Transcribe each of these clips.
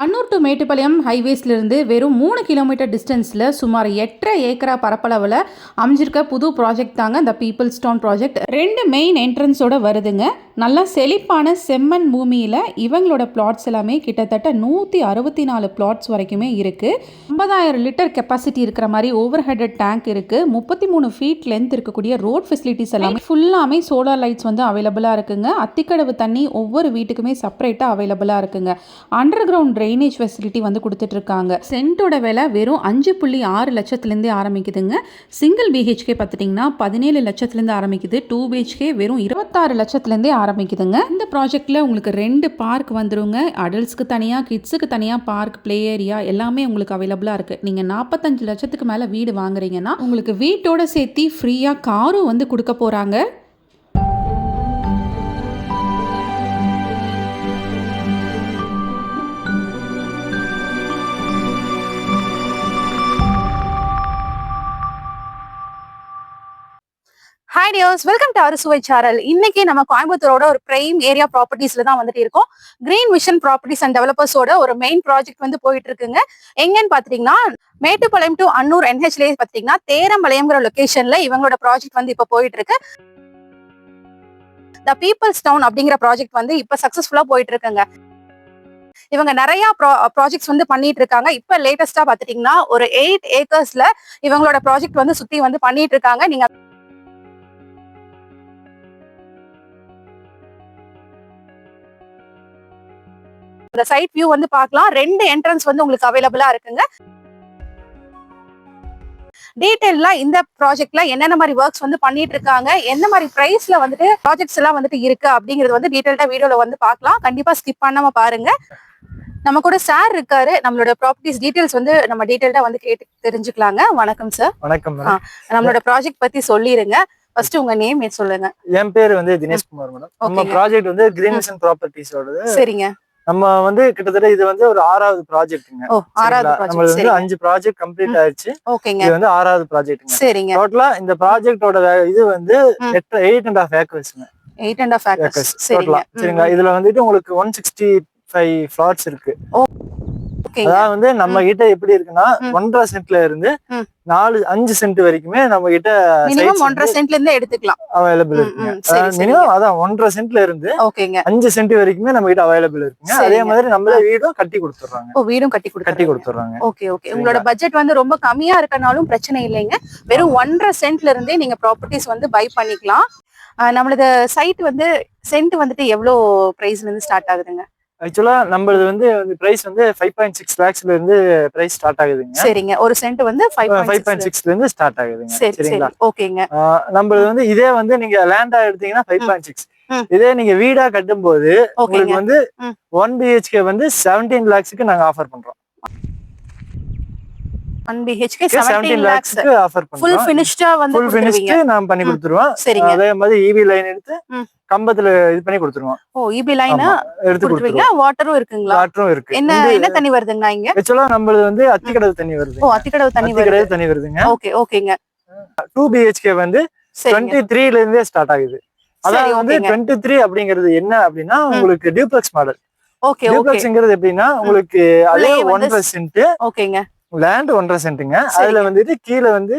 Annur to Mettupalayam ஹைவேஸ்லேருந்து வெறும் 3 kilometre டிஸ்டன்ஸில் சுமார் 8.5 ஏக்கரா பரப்பளவில் அமைஞ்சிருக்க புது ப்ராஜெக்ட் தாங்க இந்த பீப்புள்ஸ் டவுன் ப்ராஜெக்ட். 2 மெயின் என்ட்ரன்ஸோட வருதுங்க. நல்லா செழிப்பான செம்மண் பூமியில் இவங்களோட பிளாட்ஸ் எல்லாமே கிட்டத்தட்ட 164 பிளாட்ஸ் வரைக்குமே இருக்குது. 50,000 லிட்டர் கெப்பாசிட்டி இருக்கிற மாதிரி ஓவர் ஹெட்டட் டேங்க் இருக்குது. 33 ஃபீட் லென்த் இருக்கக்கூடிய ரோட் ஃபெசிலிட்டிஸ் எல்லாமே ஃபுல்லாமே சோலார் லைட்ஸ் வந்து அவைலபிளாக இருக்குங்க. அத்திக்கடவு தண்ணி ஒவ்வொரு வீட்டுக்குமே செப்பரேட்டாக அவைலபிளாக இருக்குங்க. அண்டர் கிரவுண்ட் ட்ரைனேஜ் ஃபெசிலிட்டி வந்து கொடுத்துட்ருக்காங்க. சென்ட்டோட விலை வெறும் 5.6 லட்சத்துலேருந்தே ஆரம்பிக்குதுங்க. சிங்கிள் பிஹெச்கே பார்த்துட்டிங்கன்னா 17 லட்சத்துலேருந்து ஆரம்பிக்குது. 2 பிஹெச்கே வெறும் 26 லட்சத்துலேருந்தே ஆரம்பிக்குதுங்க. இந்த ப்ராஜெக்டில் உங்களுக்கு 2 பார்க் வந்துருங்க. அடல்ட்ஸ்க்கு தனியாக, கிட்ஸுக்கு தனியாக பார்க், ப்ளே ஏரியா எல்லாமே உங்களுக்கு அவைலபிளாக இருக்குது. நீங்கள் 45 லட்சத்துக்கு மேலே வீடு வாங்குறீங்கன்னா உங்களுக்கு வீட்டோட சேர்த்து ஃப்ரீயாக காரும் வந்து கொடுக்க போகிறாங்க. ஹாய் டியர்ஸ், வெல்கம் டு அறுசுவை சேனல். இன்னைக்கு நம்ம கோயம்புத்தூரோட ஒரு பிரைம் ஏரியா ப்ராப்பர்ட்டிஸ்ல தான் வந்துட்டு இருக்கோம். கிரீன் விஷன் ப்ராப்பர்ட்டிஸ் அண்ட் டெவலப்பர்ஸோட ஒரு மெயின் ப்ராஜெக்ட் வந்து போயிட்டு இருக்குங்க. எங்கன்னு பாத்தீங்கன்னா மேட்டுப்பாளையம் டு அன்னூர் NHல பாத்தீங்கன்னா தேரம்பாளையம்ங்கிற லொகேஷன்ல இவங்களோட ப்ராஜெக்ட் வந்து இப்ப போயிட்டு இருக்கு. த பீப்புள்ஸ் டவுன் அப்படிங்கிற ப்ராஜெக்ட் வந்து இப்ப சக்சஸ்ஃபுல்லா போயிட்டு இருக்குங்க. இவங்க நிறைய ப்ராஜெக்ட்ஸ் வந்து பண்ணிட்டு இருக்காங்க. இப்ப லேட்டஸ்டா பாத்துட்டீங்கன்னா ஒரு 8 ஏக்கர்ஸ்ல இவங்களோட ப்ராஜெக்ட் வந்து சுத்தி வந்து பண்ணிட்டு இருக்காங்க. நீங்க இந்த சைட் வியூ வந்து பார்க்கலாம். 2 என்ட்ரன்ஸ் வந்து உங்களுக்கு அவைலபிளா இருக்குங்க. டீடைலா இந்த ப்ராஜெக்ட்ல என்னென்ன மாதிரி ஒர்க்ஸ் வந்து பண்ணிட்டு இருக்காங்க, எந்த மாதிரி பிரைஸ்ல வந்துட்டு ப்ராஜெக்ட்ஸ் எல்லாம் வந்துட்டு இருக்கு அப்படிங்கிறது வந்து டீடைல்டா வீடியோல வந்து பார்க்கலாம். கண்டிப்பா ஸ்கிப் பண்ணாம பாருங்க. நம்ம கூட சார் இருக்காரு. நம்மளோட ப்ராப்பர்ட்டிஸ் டீடைல்ஸ் வந்து நம்ம டீடைல்டா வந்து கேட்டு தெரிஞ்சுக்கலாங்க. வணக்கம் சார். வணக்கம். நம்மளோட ப்ராஜெக்ட் பத்தி சொல்லிருங்க. ஃபர்ஸ்ட் உங்க நேம் சொல்லுங்க. என் பேர் வந்து தினேஷ் குமார் மேடம். நம்ம ப்ராஜெக்ட் வந்து கிரீன் விஷன் ப்ராப்பர்ட்டிஸோட. சரிங்க. நம்ம வந்து கிட்டத்தட்ட இது வந்து ஒரு 6வது ப்ராஜெக்ட்ங்க. நம்ம வந்து 5 ப்ராஜெக்ட் கம்ப்ளீட் ஆயிடுச்சு. இது வந்து 6வது ப்ராஜெக்ட்ங்க. சரிங்க. டோட்டலா இந்த ப்ராஜெக்ட்டோட இது வந்து 8.5 ஏக்கர்ஸ்ங்க. 8.5 ஏக்கர்ஸ். சரிங்களா? சரிங்களா? இதுல வந்துட்டு உங்களுக்கு 165 ஃபிளாட்ஸ் இருக்கு. அதாவது வந்து நம்ம கிட்ட எப்படி இருக்குன்னா 1.5 சென்ட்ல இருந்து 5 சென்ட் வரைக்குமே நம்ம கிட்ட மினிமம் 1.5 சென்ட்ல இருந்து எடுத்துக்கலாம். அவைலபிள் இருக்குங்க. மினிமம் அதான் 1.5 சென்ட்ல இருந்து 5 சென்ட் வரைக்குமே நம்ம கிட்ட அவைலபிள் இருக்குங்க. அதே மாதிரி நம்மளே வீடும் கட்டி கொடுத்துறாங்க. வீடும் கட்டி கொடுத்துறாங்க. ஓகே. உங்களோட பட்ஜெட் வந்து ரொம்ப கம்மியா இருக்கனாலும் பிரச்சனை இல்லைங்க. வெறும் 1.5 சென்ட்ல இருந்தே நீங்க ப்ராப்பர்ட்டிஸ் வந்து பை பண்ணிக்கலாம். நம்மளோட சைட் வந்து சென்ட் வந்துட்டு எவ்வளவு பிரைஸ்ல இருந்து ஸ்டார்ட் ஆகுதுங்க? ஆக்சுவலா நம்மளது வந்து பிரைஸ் வந்து 5.6 lakhsல இருந்து பிரைஸ் ஸ்டார்ட் ஆகுதுங்க. சரிங்க. ஒரு சென்ட் வந்து 5.6ல இருந்து ஸ்டார்ட் ஆகுதுங்க. சரிங்களா? ஓகேங்க. நம்மளது வந்து இதே வந்து நீங்க லேண்டா எடுத்தீங்கன்னா 5.6. இதே நீங்க வீடா கட்டும்போது உங்களுக்கு வந்து 1 BHK வந்து 17 lakhsக்கு நாங்க ஆஃபர் பண்றோம். 1 BHK 17 lakhsக்கு ஆஃபர் பண்றோம். ஃபுல் ஃபினிஷ்டா வந்து ஃபுல் ஃபினிஷ்ட் நாம பண்ணி கொடுத்துருவோம். அதே மாதிரி EB லைன் எடுத்து கம்பத்துல இது பண்ணி கொடுத்துருவோம். EB லைன் எடுத்து கொடுத்துருவீங்க. வாட்டரும் இருக்குங்களா? வாட்டரும் இருக்கு. என்ன தண்ணி வருதுங்க இங்க? ஆக்சுவலா நம்மளது வந்து அத்திக்கடவு தண்ணி வருது. அத்திக்கடவு தண்ணி வருதுங்க. ஓகேங்க. 2 BHK வந்து 23ல இருந்தே ஸ்டார்ட் ஆகுது. அதாவது வந்து 23 அப்படிங்கிறது என்ன அப்படின்னா உங்களுக்கு டியூப்ளெக்ஸ் மாடல். டியூப்ளெக்ஸ்ங்கிறது எப்படின்னா உங்களுக்கு அதே 1.5 சென்ட். ஓகேங்க. லேண்ட் 1.5 சென்ட்டுங்க. அதுல வந்துட்டு கீழே வந்து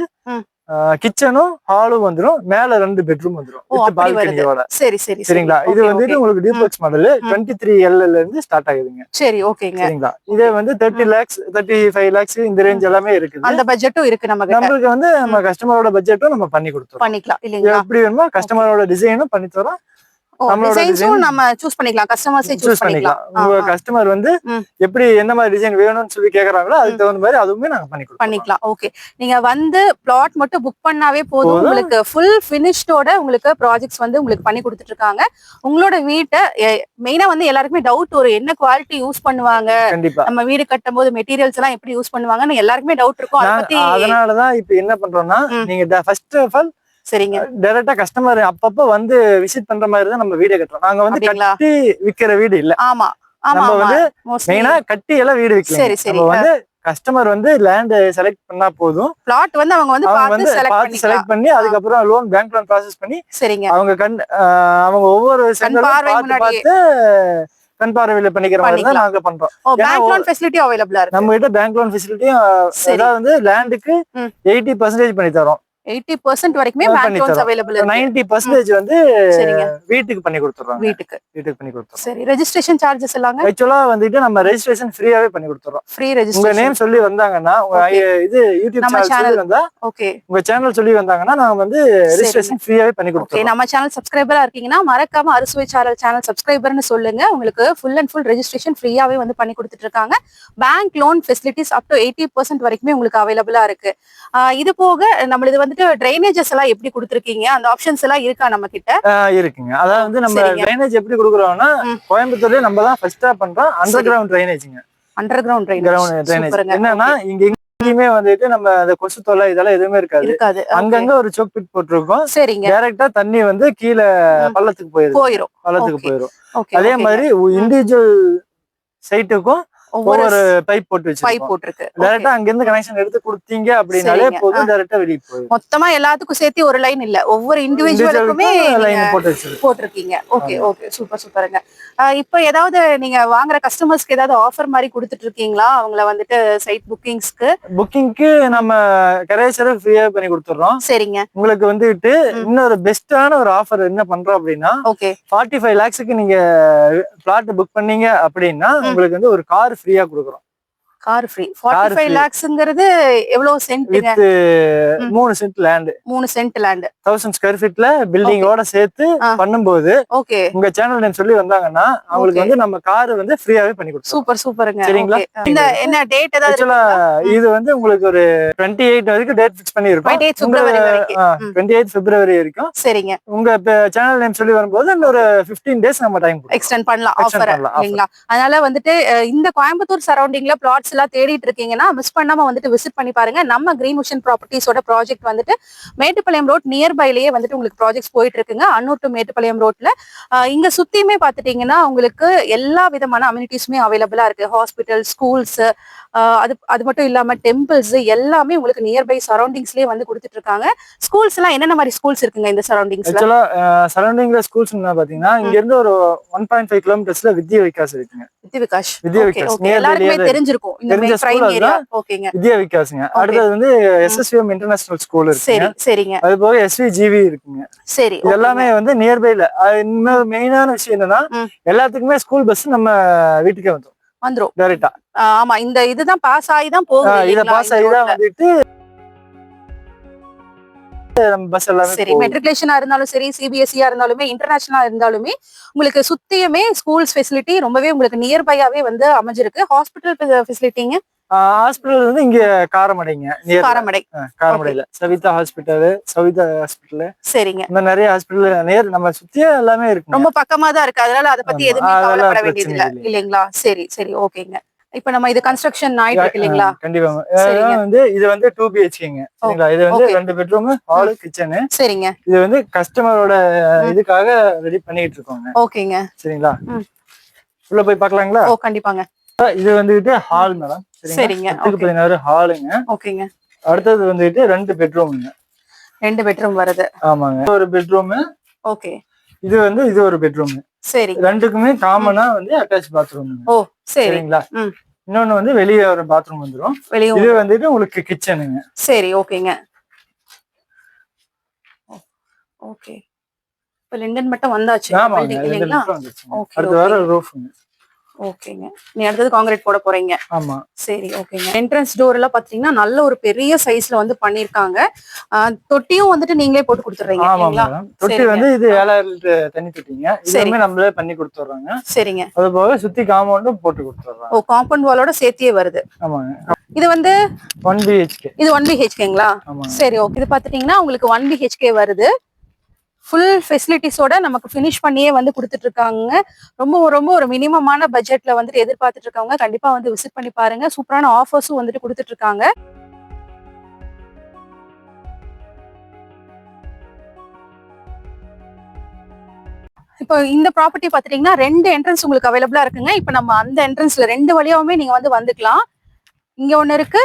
கிச்சனும் ஹாலும் வந்துரும். மேல 2 பெட்ரூம் வந்துரும். பால்கனியோட. சரிங்களா? இது வந்துட்டு உங்களுக்கு டியூப்ளெக்ஸ் மாடல் 23L இருந்து ஸ்டார்ட் ஆகுதுங்க. சரி, ஓகேங்க. சரிங்களா? இதே வந்து 30 lakhs 35 lakhs இந்த ரேஞ்ச் எல்லாமே இருக்குது. அந்த பட்ஜெட்டும் இருக்கு நமக்கு. நம்மளுக்கு வந்து நம்ம கஸ்டமரோட பட்ஜெட்டும் நம்ம பண்ணி கொடுத்துறோம். பண்ணிக்கலாம் இல்லீங்களா? எப்படி வேணுமோ கஸ்டமரோட டிசைனும் பண்ணி தரோம். நம்ம சூஸ் பண்ணிக்கலாம். கஸ்டமர்ஸே சூஸ் பண்ணிக்கலாம். உங்க கஸ்டமர் வந்து எப்படி என்ன மாதிரி டிசைன் வேணும்னு சொல்லி கேக்குறாங்களோ அதுக்கு தகுந்த மாதிரி அதுவுமே நாங்க பண்ணிக்கலாம். ஓகே. நீங்க வந்து பிளாட் மட்டும் புக் பண்ணாவே போதும். உங்களுக்கு ஃபுல் ஃபினிஷ்டோட உங்களுக்கு ப்ராஜெக்ட்ஸ் வந்து உங்களுக்கு பண்ணி கொடுத்துட்டு இருக்காங்க. உங்களோட வீட்டை மெயினா வந்து எல்லாருக்குமே டவுட் ஒரு என்ன குவாலிட்டி யூஸ் பண்ணுவாங்க, நம்ம வீடு கட்டும் போது மெட்டீரியல்ஸ் எல்லாம் எப்படி யூஸ் பண்ணுவாங்கன்னு எல்லாருக்குமே டவுட் இருக்கும். அதனாலதான் இப்ப என்ன பண்றோம்னா நீங்க ஃபர்ஸ்ட் ஆஃப் ஆல் சரிங்க டைரக்டா கஸ்டமர் அப்பப்ப வந்து விசிட் பண்ற மாதிரி தான் நம்ம வீடு கட்டுறோம். நாங்க வந்து கட்டி விக்கிற வீடு இல்ல. ஆமா. நம்ம வந்து மெயினா கட்டி எல்லாம் வீடு விக்கலாம். நம்ம வந்து கஸ்டமர் வந்து லேண்ட் செலக்ட் பண்ணா போதும். பிளாட் வந்து அவங்க வந்து பார்த்து செலக்ட் பண்ணி அதுக்கப்புறம் லோன் பேங்க் லோன் ப்ராசஸ் பண்ணி சரிங்க அவங்க ஒவ்வொரு சென்டரும் பார்த்து கண் பார்வையில பண்ணிக்கிற மாதிரி தான் நாங்க பண்றோம். பேங்க் லோன் ஃபெசிலிட்டி அவைலபிளா இருக்கு. நம்ம கிட்ட பேங்க் லோன் ஃபெசிலிட்டியும் அதாவது வந்து லேண்டுக்கு 80% பண்ணி தரோம். 80% வரைக்குமே பேங்க் லோன்ஸ் அவைலபிள் இருக்கு. 90% வந்து வீட்டுக்கு பண்ணி கொடுத்துறோம். வீட்டுக்கு பண்ணி கொடுத்துறோம். சரி, ரெஜிஸ்ட்ரேஷன் சார்ஜஸ் எல்லாங்க ஆக்சுவலா வந்துட்டு நம்ம ரெஜிஸ்ட்ரேஷன் ஃப்ரீயாவே பண்ணி கொடுத்துறோம். ஃப்ரீ உங்க ரெஜிஸ்ட்ரேஷன் நேம் சொல்லி வந்தாங்கன்னா உங்க இது யூடியூப் சேனல் வந்தா ஓகே உங்க சேனல் சொல்லி வந்தாங்கன்னா நாங்க வந்து ரெஜிஸ்ட்ரேஷன் ஃப்ரீயாவே பண்ணி கொடுத்துறோம். ஓகே, நம்ம சேனல் சப்ஸ்கிரைபரா இருக்கீங்கன்னா மறக்காம அறுசுவை சேனல் சப்ஸ்கிரைபர்னு சொல்லுங்க. உங்களுக்கு ஃபுல் அண்ட் ஃபுல் ரெஜிஸ்ட்ரேஷன் ஃப்ரீயாவே வந்து பண்ணி கொடுத்துட்டு இருக்காங்க. Bank loan facilities up to 80% வரைக்குமே உங்களுக்கு அவைலபிளா இருக்கு. இது போக நம்மளது வந்துட்டு ட்ரைனேஜஸ் எல்லாம் எப்படி கொடுத்துருக்கீங்க, அந்த ஆப்ஷன்ஸ் எல்லாம் இருக்கா நம்ம கிட்ட? இருக்குங்க. அதாவது வந்து நம்ம ட்ரைனேஜ் எப்படி கொடுக்குறோம்னா கோயம்புத்தூர்லயே நம்ம தான் ஃபர்ஸ்டா பண்றோம் அண்டர் கிரவுண்ட் ட்ரைனேஜ்ங்க. அண்டர் கிரவுண்ட் ட்ரைனேஜ் என்னன்னா இங்க எங்கேயுமே வந்துட்டு நம்ம அந்த கொசு தொல்லை இதெல்லாம் எதுவுமே இருக்காது. அங்கங்க ஒரு சோக் பிட் போட்டிருக்கோம். சரிங்க, டைரக்டா தண்ணி வந்து கீழே பள்ளத்துக்கு போயிரும். அதே மாதிரி இண்டிவிஜுவல் சைட்டுக்கும் ஒவ்வொரு பைப் போட்டுருக்கு. டைரக்டா அங்க இருந்து கனெக்ஷன் எடுத்து கொடுத்தீங்க அப்படினாலே போதும், டைரக்டா வெளிய போயிடும். மொத்தமா எல்லாத்துக்கும் சேர்த்து ஒரு லைன் இல்ல, ஒவ்வொரு இண்டிவிஜுவலுக்குமே லைன் போட்டுருக்கீங்க. ஓகே சூப்பருங்க. இப்போ ஏதாவது நீங்க வாங்குற கஸ்டமர்ஸ்க்கு ஏதாவது ஆஃபர் மாதிரி கொடுத்துட்டு இருக்கீங்களா? அவங்கள வந்துட்டு சைட் புக்கிங்க்கு நம்ம கரேசரை ஃப்ரீயா பண்ணி கொடுத்துறோம். சரிங்க. உங்களுக்கு வந்துட்டு இன்னொரு பெஸ்டான ஒரு ஆஃபர் என்ன பண்றோம் அப்படின்னா 45 lakhsக்கு நீங்க பிளாட் புக் பண்ணீங்க அப்படின்னா உங்களுக்கு வந்து ஒரு கார் ஃப்ரீயா கொடுக்குறோம். கார் ஃப்ரீ 45 lakhsங்கிறது எவ்வளவு சென்ட்ங்க? 3 cent land. 3 cent land 1000 square ஃபீட்ல பில்டிங்கோட சேர்த்து பண்ணும்போது உங்க சேனல் நேம் சொல்லி வந்தாங்கன்னா அவங்களுக்கு வந்து நம்ம கார் வந்து ஃப்ரீயாவே பண்ணி கொடுத்துறோம். சூப்பருங்க. சரிங்களா? இந்த என்ன டேட் ஏதாவது இது வந்து உங்களுக்கு ஒரு 28 வரைக்கும் டேட் ஃபிக்ஸ் பண்ணிருக்கோம். 28 பிப்ரவரி வரைக்கும். சரிங்க. உங்க சேனல் நேம் சொல்லி வரும்போது இன்னொரு 15 days நம்ம டைம் எக்ஸ்டெண்ட் பண்ணலாம் ஆஃபர் இல்லீங்களா? அதனால வந்துட்டு இந்த கோயம்புத்தூர் சரௌண்டிங்ல பிளாட்ஸ் எல்லாம் தேடிட்டு இருக்கீங்கன்னா மிஸ் பண்ணாம வந்துட்டு விசிட் பண்ணி பாருங்க. நம்ம கிரீன் ஓஷன் ப்ராப்பர்ட்டிஸோட ப்ராஜெக்ட் வந்துட்டு மேட்டுப்பாளையம் ரோட் நியர்பைலயே வந்துட்டு உங்களுக்கு ப்ராஜெக்ட்ஸ் போயிட்டு இருக்குங்க. அன்னூர் டு மேட்டுப்பாளையம் ரோட்ல இங்க சுத்தியுமே பாத்துட்டீங்கன்னா உங்களுக்கு எல்லா விதமான அம்யூனிட்டிஸுமே அவைலபிளா இருக்கு. ஹாஸ்பிட்டல், ஸ்கூல்ஸ், அது மட்டும் இல்லாம டெம்பிள்ஸ் எல்லாமே உங்களுக்கு நியர்பை சரௌண்டிங்ஸ்லயே வந்து கொடுத்துட்டு இருக்காங்க. ஸ்கூல்ஸ் எல்லாம் என்னென்ன மாதிரி ஸ்கூல்ஸ் இருக்குங்க இந்த சரௌண்டிங்ஸ்ல? சரௌண்டிங்ல ஸ்கூல்ஸ் பாத்தீங்கன்னா இங்க இருந்து ஒரு 1.5 கிலோமீட்டர்ஸ்ல வித்யா விகாஸ் இருக்குங்க. வித்யா விகாஸ் எல்லாருக்குமே தெரிஞ்சிருக்கும். வித்யா விகாஸ்ங்க. அடுத்தது வந்து SSVM இன்டர்நேஷனல் ஸ்கூல் இருக்கு. சரிங்க. அது போக SVGV இருக்குங்க. சரி, எல்லாமே வந்து நியர்பைல. இன்னொரு மெயினான விஷயம் என்னன்னா எல்லாத்துக்குமே ஸ்கூல் பஸ் நம்ம வீட்டுக்கே வந்துரும் டைரக்டா. ஆமா, இந்த இதுதான் பாஸ் ஆகி தான் போகும். இத பாஸ் ஆகி தான் வந்துட்டு பஸ் எல்லாமே. சரி, மெட்ரிகுலேஷனா இருந்தாலும் சரி, CBSE இருந்தாலுமே, இன்டர்நேஷனலா இருந்தாலுமே உங்களுக்கு சுத்தியுமே ஸ்கூல்ஸ் ஃபெசிலிட்டி ரொம்பவே உங்களுக்கு நியர்பையாவே வந்து அமைஞ்சிருக்கு. ஹாஸ்பிட்டல் ஃபெசிலிட்டிங்க? ஹாஸ்பிட்டல் வந்து இங்க காரமடைங்க. காரமடையில சவிதா ஹாஸ்பிட்டல். சரிங்க. இந்த நிறைய ஹாஸ்பிட்டல் நம்ம சுத்தியே எல்லாமே இருக்கு. ரொம்ப பக்கமா தான் இருக்கு. அதனால அதை பத்தி எதுவுமே கவலைப்பட வேண்டியது இல்ல இல்லைங்களா? சரி ஓகேங்க. இப்ப நம்ம இது கன்ஸ்ட்ரக்ஷன் ஆயிட்டு இருக்கு இல்லீங்களா? கண்டிப்பா. வந்து இது வந்து 2 BHKங்க. சரிங்களா? இது வந்து 2 பெட்ரூம், ஹால், கிச்சன். சரிங்க. இது வந்து கஸ்டமரோட இதுக்காக ரெடி பண்ணிட்டு இருக்கோங்க. ஓகேங்க. சரிங்களா? உள்ள போய் பார்க்கலாங்களா? கண்டிப்பாங்க. இது வந்துட்டு ஹால் மேடம். சரிங்க. 16 ஹாலுங்க. ஓகேங்க. அடுத்தது வந்துட்டு 2 பெட்ரூம்ங்க. 2 பெட்ரூம் வருது. ஆமாங்க. ஒரு பெட்ரூம். ஓகே. இது ஒரு பெட்ரூம். சரி. ரெண்டுக்குமே காமனா வந்து அட்டாச் பாத்ரூம். சரிங்களா? இன்னொன்னு வந்து வெளியே ஒரு பாத்ரூம் வந்துரும். இது வந்துட்டு உங்களுக்கு கிச்சனுங்க. சரி, ஓகேங்க. ஓகே. இப்ப லிண்டன் மட்டும் வந்தாச்சு. இல்லீங்களா? அடுத்து வர ரூஃப்ங்க. ஓகேங்க. நீ அடுத்தது கான்கிரீட் போட போறீங்க. ஆமா. சரி, ஓகேங்க. என்ட்ரன்ஸ் டோர் எல்லாம் பாத்தீங்கன்னா நல்ல ஒரு பெரிய சைஸ்ல வந்து பண்ணிருக்காங்க. தொட்டியும் வந்துட்டு நீங்களே போட்டு கொடுத்துறீங்க இல்லீங்களா? தொட்டி வந்து இது 7000 லிட்டர் தண்ணி தொட்டிங்க. இதுமே நம்மளே பண்ணி கொடுத்துறோங்க. சரிங்க. அது போக சுத்தி காம்பவுண்டும் போட்டு கொடுத்துறோம். காம்பவுண்ட் வாலோட சேர்த்தியே வருது. ஆமாங்க. இது வந்து 1 BHK. இது 1 BHKங்களா? சரி, ஓகே. இது பாத்துட்டீங்கன்னா உங்களுக்கு 1 BHK வருது. ஃபுல் ஃபெசிலிட்டிஸோட நமக்கு ஃபினிஷ் பண்ணியே வந்து கொடுத்துட்டு இருக்காங்க. ரொம்ப ஒரு மினிமமான பட்ஜெட்ல வந்துட்டு எதிர்பார்த்துட்டு இருக்கவங்க கண்டிப்பா வந்து விசிட் பண்ணி பாருங்க. சூப்பரான ஆஃபர்ஸும் வந்துட்டு கொடுத்துட்டு இருக்காங்க. இப்போ இந்த ப்ராப்பர்ட்டி பாத்துட்டீங்கன்னா 2 என்ட்ரன்ஸ் உங்களுக்கு அவைலபிளா இருக்குங்க. இப்போ நம்ம அந்த என்ட்ரன்ஸ்ல 2 வழியாவுமே நீங்க வந்து வந்துக்கலாம். இங்க ஒண்ணு இருக்கு,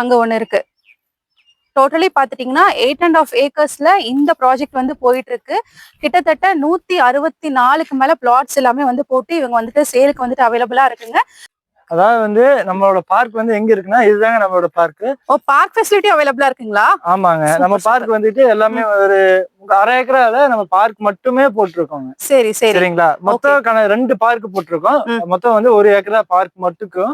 அங்க ஒண்ணு இருக்கு. டோட்டலி பாத்துட்டீங்கன்னா 8.5 ஏக்கர்ஸ்ல இந்த ப்ராஜெக்ட் வந்து போயிட்டு இருக்கு. கிட்டத்தட்ட 164க்கு மேல பிளாட்ஸ் எல்லாமே வந்து போட்டு இவங்க வந்துட்டு சேலுக்கு வந்துட்டு அவைலபிளா இருக்குங்க. அதாவது வந்து நம்மளோட பார்க் வந்து எங்க இருக்குன்னா இதுதாங்க நம்மளோட பார்க். ஓ, பார்க் ஃபெசிலிட்டி அவைலபிளா இருக்குங்களா? ஆமாங்க, நம்ம பார்க் வந்துட்டு எல்லாமே ஒரு 1/2 ஏக்கரால நம்ம பார்க் மட்டுமே போட்டிருக்கோங்க. சரி சரி சரிங்களா, மொத்தம் 2 பார்க் போட்டிருக்கோம். மொத்தம் வந்து 1 ஏக்கரா பார்க் மட்டுக்கும்.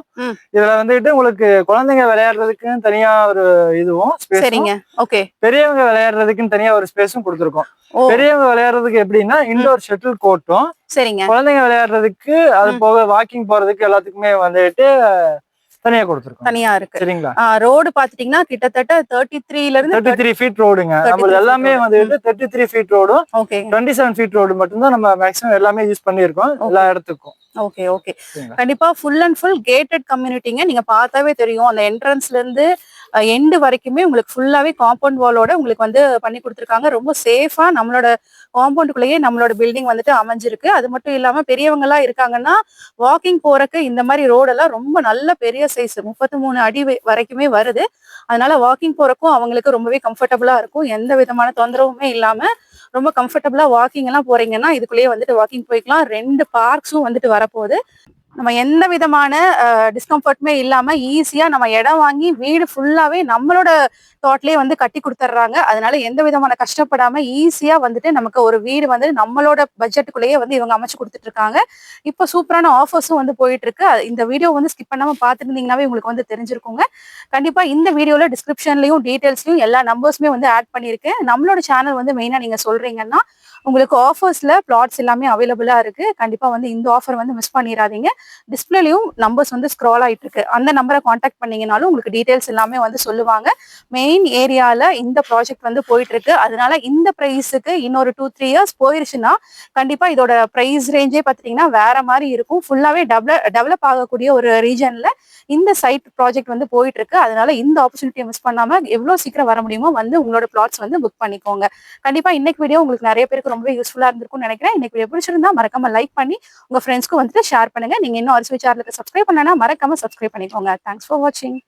இதுல வந்துட்டு உங்களுக்கு குழந்தைங்க விளையாடுறதுக்குன்னு தனியா ஒரு இதுவும் சரிங்க. ஓகே. பெரியவங்க விளையாடுறதுக்குன்னு தனியா ஒரு ஸ்பேஸும் கொடுத்துருக்கோம். பெரியவங்க விளையாடுறதுக்கு எப்படின்னா இன்டோர் ஷட்டில் கோர்ட்டும், சரிங்க, குழந்தைங்க விளையாடுறதுக்கு அது போக வாக்கிங் போறதுக்கு எல்லாத்துக்குமே வந்துட்டு தனியா கொடுத்துருக்கோம். தனியா இருக்கு. சரிங்களா, ரோடு பாத்துட்டீங்கன்னா கிட்டத்தட்ட 33ல இருந்து 33 ஃபீட் ரோடுங்க. நம்ம எல்லாமே வந்துட்டு 33 ஃபீட் ரோடும் 27 ஃபீட் ரோடு மட்டும்தான் நம்ம மேக்ஸிமம் எல்லாமே யூஸ் பண்ணியிருக்கோம் எல்லா இடத்துக்கும். Okay okay. கண்டிப்பா ஃபுல் அண்ட் ஃபுல் கேட்டட் கம்யூனிட்டிங்க. நீங்க பார்த்தாவே தெரியும் அந்த என்ட்ரன்ஸ்ல இருந்து எண்டு வரைக்குமே உங்களுக்கு ஃபுல்லாவே காம்பவுண்ட் வாலோட உங்களுக்கு வந்து பண்ணி கொடுத்துருக்காங்க. ரொம்ப சேஃபா நம்மளோட காம்பவுண்டுக்குள்ளேயே நம்மளோட பில்டிங் வந்துட்டு அமைஞ்சிருக்கு. அது மட்டும் இல்லாம பெரியவங்க எல்லாம் இருக்காங்கன்னா வாக்கிங் போறக்கு இந்த மாதிரி ரோடெல்லாம் ரொம்ப நல்ல பெரிய சைஸ் 33 அடி வரைக்குமே வருது. அதனால வாக்கிங் போறக்கும் அவங்களுக்கு ரொம்பவே கம்ஃபர்டபுளா இருக்கும். எந்த விதமான தொந்தரவுமே இல்லாம ரொம்ப கம்ஃபர்டபுளா வாக்கிங் எல்லாம் போறீங்கன்னா இதுக்குள்ளேயே வந்துட்டு வாக்கிங் போய்க்கலாம். 2 பார்க்ஸும் வந்துட்டு வரப்போகுது. நம்ம எந்த விதமான டிஸ்கம்ஃபர்ட்டுமே இல்லாம ஈஸியா நம்ம இடம் வாங்கி வீடு ஃபுல்லாவே நம்மளோட தாட்லயே வந்து கட்டி கொடுத்துட்றாங்க. அதனால எந்த விதமான கஷ்டப்படாம ஈஸியா வந்துட்டு நமக்கு ஒரு வீடு வந்து நம்மளோட பட்ஜெட்டுக்குள்ளேயே வந்து இவங்க அமைச்சு கொடுத்துட்டு இருக்காங்க. இப்போ சூப்பரான ஆஃபர்ஸும் வந்து போயிட்டு இருக்கு. இந்த வீடியோ வந்து ஸ்கிப் பண்ணாம பார்த்துருந்தீங்கன்னாவே உங்களுக்கு வந்து தெரிஞ்சிருக்குங்க. கண்டிப்பா இந்த வீடியோல டிஸ்கிரிப்ஷன்லயும் டீடைல்ஸ்லயும் எல்லா நம்பர்ஸுமே வந்து ஆட் பண்ணியிருக்கேன். நம்மளோட சேனல் வந்து மெயினா நீங்க சொல்றீங்கன்னா உங்களுக்கு ஆஃபர்ஸ்ல பிளாட்ஸ் எல்லாமே அவைலபிளா இருக்கு. கண்டிப்பா வந்து இந்த ஆஃபர் வந்து மிஸ் பண்ணிடாதீங்க. டிஸ்பிளேலயும் நம்பர்ஸ் வந்து ஸ்க்ரால் ஆயிட்டு இருக்கு. அந்த நம்பரை காண்டாக்ட் பண்ணீங்கனாலும் உங்களுக்கு டீடைல்ஸ் எல்லாமே வந்து சொல்லுவாங்க. மெயின் ஏரியால இந்த ப்ராஜெக்ட் வந்து போயிட்டு இருக்கு. அதனால இந்த பிரைஸுக்கு இன்னொரு 2-3 இயர்ஸ் போயிருச்சுன்னா கண்டிப்பா இதோட பிரைஸ் ரேஞ்சே பாத்தீங்கன்னா வேற மாதிரி இருக்கும். ஃபுல்லாவே டெவலப் ஆகக்கூடிய ஒரு ரீஜன்ல இந்த சைட் ப்ராஜெக்ட் வந்து போயிட்டு இருக்கு. அதனால இந்த ஆப்பர்ச்சுனிட்டியை மிஸ் பண்ணாம எவ்வளவு சீக்கிரம் வர முடியுமோ வந்து உங்களோட பிளாட்ஸ் வந்து புக் பண்ணிக்கோங்க. கண்டிப்பா இன்னைக்கு வீடியோ உங்களுக்கு நிறைய பேருக்கு ரொம்பவே யூஸ்ஃபுல்லா இருந்திருக்கும்னு நினைக்கிறேன். இன்னைக்கு வீடியோ பிடிச்சிருந்தா மறக்காம லைக் பண்ணி உங்க ஃப்ரெண்ட்ஸ்க்கு வந்துட்டு ஷேர் பண்ணுங்க. நீங்க இன்னும் அரசு சேனலுக்கு சப்ஸ்கிரைப் பண்ணனா மறக்காம சப்ஸ்கிரைப் பண்ணிக்கோங்க. தேங்க்ஸ் ஃபார் வாட்சிங்.